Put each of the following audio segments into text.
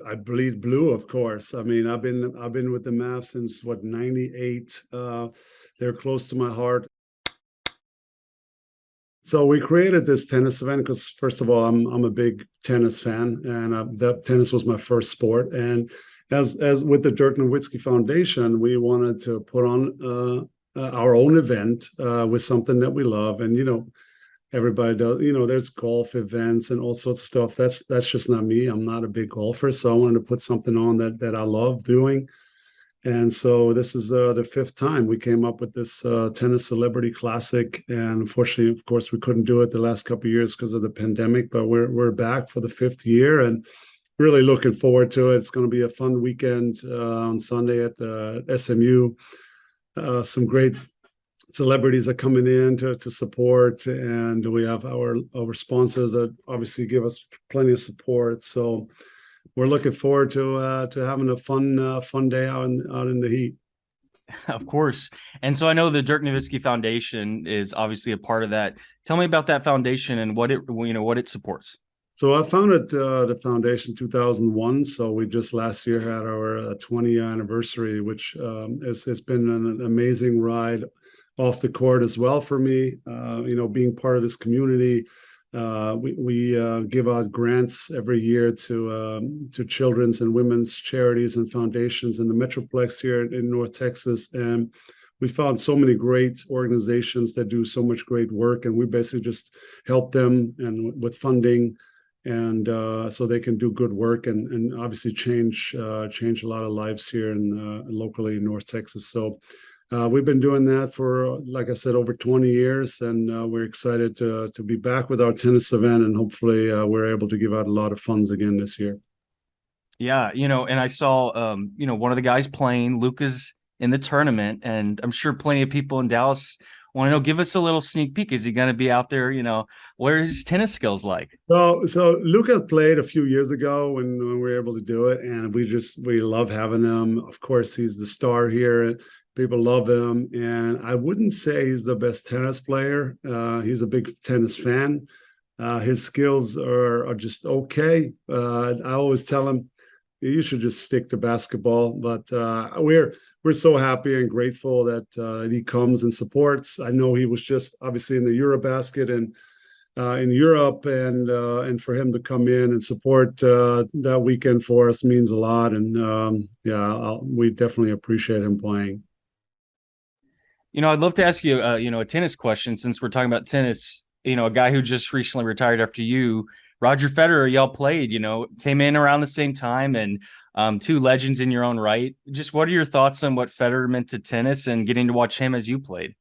I bleed blue, of course. I mean, I've been with the Mavs since what, '98. They're close to my heart. So we created this tennis event because, first of all, I'm a big tennis fan, and that tennis was my first sport. And as with the Dirk Nowitzki Foundation, we wanted to put on our own event with something that we love. And everybody does. There's golf events and all sorts of stuff. That's just not me. I'm not a big golfer, so I wanted to put something on that I love doing. And so this is the fifth time we came up with this tennis celebrity classic. And unfortunately, of course, we couldn't do it the last couple of years because of the pandemic. But we're back for the fifth year and really looking forward to it. It's going to be a fun weekend on Sunday at SMU. Some great celebrities are coming in to support, and we have our sponsors that obviously give us plenty of support. So we're looking forward to having a fun day out in the heat. Of course. And so I know the Dirk Nowitzki Foundation is obviously a part of that. Tell me about that foundation and what it supports. So I founded the foundation 2001. So we just last year had our 20th anniversary, which has been an amazing ride off the court as well for me. Being part of this community. We give out grants every year to children's and women's charities and foundations in the Metroplex here in North Texas. And we found so many great organizations that do so much great work. And we basically just help them and with funding, and so they can do good work and obviously change a lot of lives here locally in North Texas. So we've been doing that for, like I said, over 20 years, and we're excited to be back with our tennis event, and hopefully we're able to give out a lot of funds again this year. Yeah, and I saw, one of the guys playing, Luka's in the tournament, and I'm sure plenty of people in Dallas want to know, give us a little sneak peek. Is he going to be out there? What are his tennis skills like? So Luka played a few years ago when we were able to do it, and we love having him. Of course, he's the star here. People love him, and I wouldn't say he's the best tennis player. He's a big tennis fan. His skills are just okay. I always tell him you should just stick to basketball. But we're so happy and grateful that he comes and supports. I know he was just obviously in the Eurobasket and in Europe, and for him to come in and support that weekend for us means a lot. And we definitely appreciate him playing. I'd love to ask you, a tennis question since we're talking about tennis. A guy who just recently retired after you, Roger Federer, y'all played, came in around the same time, and two legends in your own right. Just what are your thoughts on what Federer meant to tennis and getting to watch him as you played?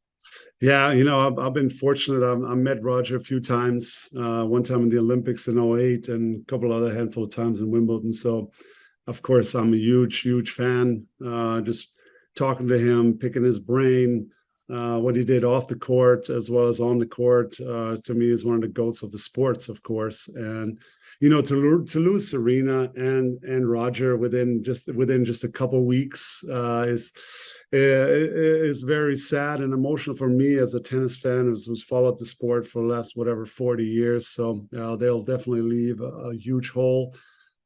Yeah, I've been fortunate. I met Roger a few times, one time in the Olympics in '08 and a couple other handful of times in Wimbledon. So, of course, I'm a huge fan. Just talking to him, picking his brain, what he did off the court as well as on the court, to me is one of the goats of the sports, of course. And to lose Serena and Roger within just a couple of weeks is very sad and emotional for me as a tennis fan who's followed the sport for the last 40 years. So they'll definitely leave a huge hole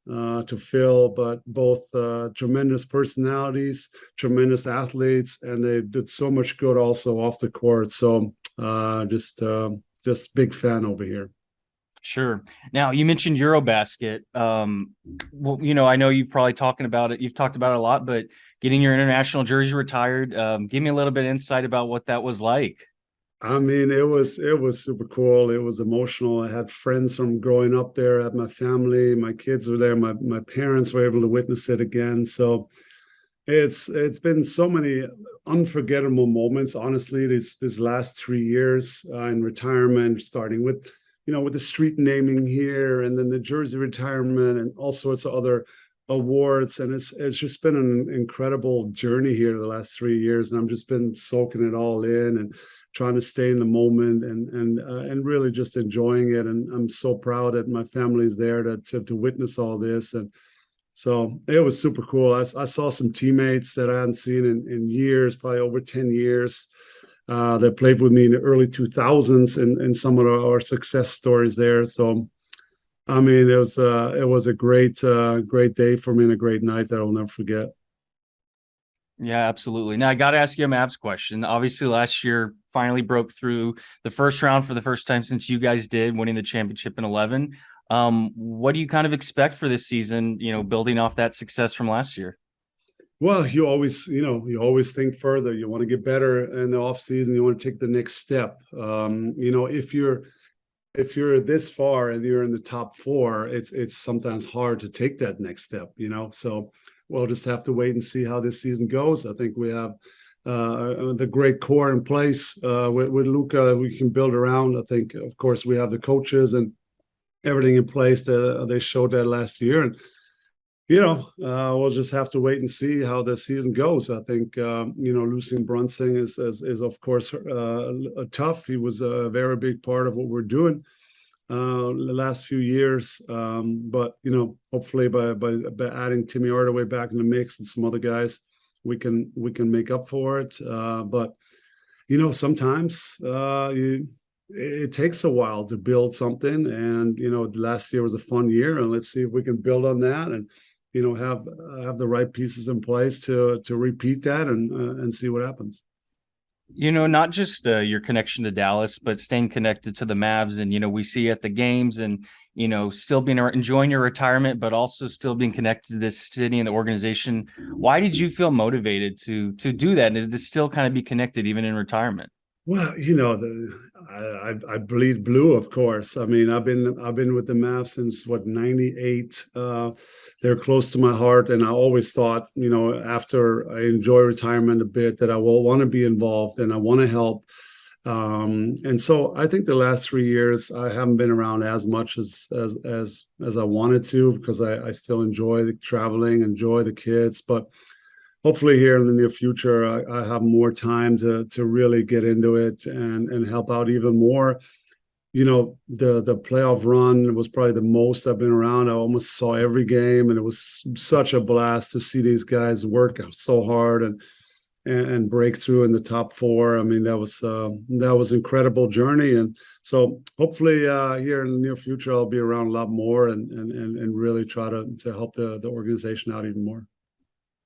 to fill, but both tremendous personalities, tremendous athletes, and they did so much good also off the court. So just big fan over here. Sure. Now you mentioned Eurobasket. I know you've probably talking about it. You've talked about it a lot, but getting your international jersey retired, give me a little bit of insight about what that was like. I mean, it was super cool. It was emotional. I had friends from growing up there. I had my family, my kids were there. My parents were able to witness it again. So it's been so many unforgettable moments. Honestly, this last 3 years in retirement, starting with with the street naming here, and then the jersey retirement, and all sorts of other awards. And it's just been an incredible journey here the last 3 years, and I've just been soaking it all in and trying to stay in the moment and really just enjoying it. And I'm so proud that my family's there to witness all this. And so it was super cool. I saw some teammates that I hadn't seen in years, probably over 10 years, that played with me in the early 2000s and some of our success stories there. So I mean, it was a great day for me and a great night that I'll never forget. Yeah, absolutely. Now I got to ask you a Mavs question. Obviously, last year finally broke through the first round for the first time since you guys did, winning the championship in 11. What do you kind of expect for this season? You know, building off that success from last year. Well, you always think further. You want to get better in the off season. You want to take the next step. If you're this far and you're in the top four, it's sometimes hard to take that next step. So we'll just have to wait and see how this season goes. I think we have the great core in place with Luka. We can build around. I think, of course, we have the coaches and everything in place that they showed that last year, and we'll just have to wait and see how the season goes. I think, losing Brunson is of course tough. He was a very big part of what we're doing the last few years. But hopefully by adding Timmy Hardaway back in the mix and some other guys, we can make up for it. But sometimes it takes a while to build something, and last year was a fun year, and let's see if we can build on that and have the right pieces in place to repeat that and see what happens. Not just your connection to Dallas, but staying connected to the Mavs, and we see at the games, and still being enjoying your retirement, but also still being connected to this city and the organization. Why did you feel motivated to do that and to still kind of be connected even in retirement? Well, I bleed blue, of course. I mean, I've been with the Mavs since '98. They're close to my heart, and I always thought, after I enjoy retirement a bit, that I will want to be involved and I want to help. And so I think the last 3 years I haven't been around as much as I wanted to, because I still enjoy the traveling, enjoy the kids, but hopefully here in the near future, I have more time to really get into it and help out even more. The playoff run was probably the most I've been around. I almost saw every game, and it was such a blast to see these guys work so hard and break through in the top four. I mean, that was incredible journey. And so hopefully here in the near future, I'll be around a lot more and really try to help the organization out even more.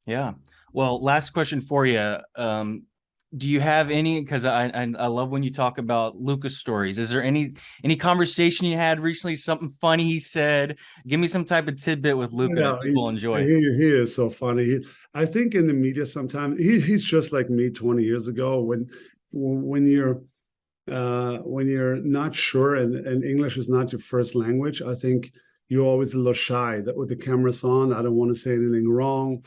Yeah. Well, last question for you. Do you have any, because I love when you talk about Luka's stories. Is there any conversation you had recently, something funny he said? Give me some type of tidbit with Luka that people enjoy. He is so funny. I think in the media sometimes he's just like me 20 years ago when you're not sure and English is not your first language. I think you're always a little shy that with the cameras on. I don't want to say anything wrong.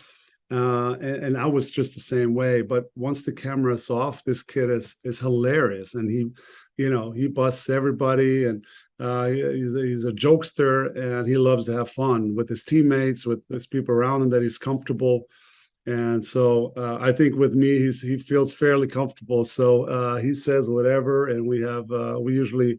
And I was just the same way. But once the camera's off, this kid is hilarious, and he busts everybody, and he's a jokester, and he loves to have fun with his teammates, with his people around him that he's comfortable. And so I think with me, he feels fairly comfortable. So he says whatever, and we usually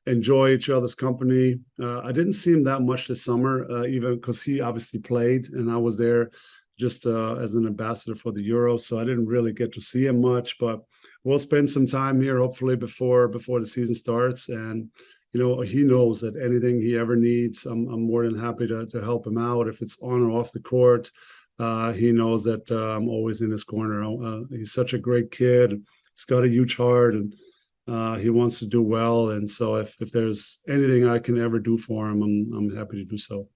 enjoy each other's company. I didn't see him that much this summer, even because he obviously played, and I was there just as an ambassador for the Euros. So I didn't really get to see him much, but we'll spend some time here, hopefully before the season starts. And, he knows that anything he ever needs, I'm more than happy to help him out. If it's on or off the court, he knows that I'm always in his corner. He's such a great kid. He's got a huge heart, and he wants to do well. And so if there's anything I can ever do for him, I'm happy to do so.